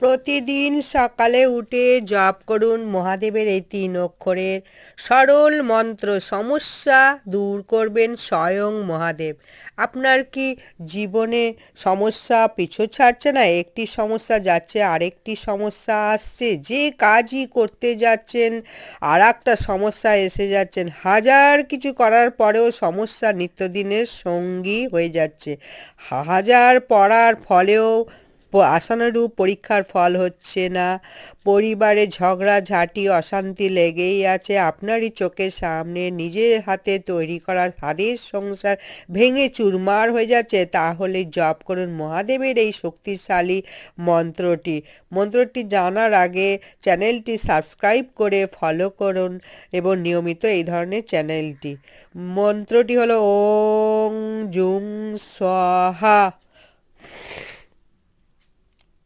প্রতিদিন সকালে উঠে জপ করুন মহাদেবের এই ৩ অক্ষরের সরল মন্ত্র। সমস্যা দূর করবেন স্বয়ং মহাদেব। আপনার কি জীবনে সমস্যা পিছু ছাড়ছে না? একটি সমস্যা যাচ্ছে, আরেকটি সমস্যা আসছে। যে কাজই করতে যাচ্ছেন আরেকটা সমস্যা এসে যাচ্ছেন। হাজার কিছু করার পরেও সমস্যা নিত্যদিনের সঙ্গী হয়ে যাচ্ছে। হাজার পড়ার ফলেও আশানুরূপ পরীক্ষার ফল হচ্ছে না। পরিবারে ঝগড়াঝাঁটি অশান্তি লেগেই আছে। আপনারই চোখের সামনে নিজের হাতে তৈরি করা স্বাদের সংসার ভেঙে চুরমার হয়ে যাচ্ছে। তাহলে জপ করুন মহাদেবের এই শক্তিশালী মন্ত্রটি। মন্ত্রটি জানার আগে চ্যানেলটি সাবস্ক্রাইব করে ফলো করুন এবং নিয়মিত এই ধরনের চ্যানেলটি। মন্ত্রটি হলো ওং জুং স্বাহা।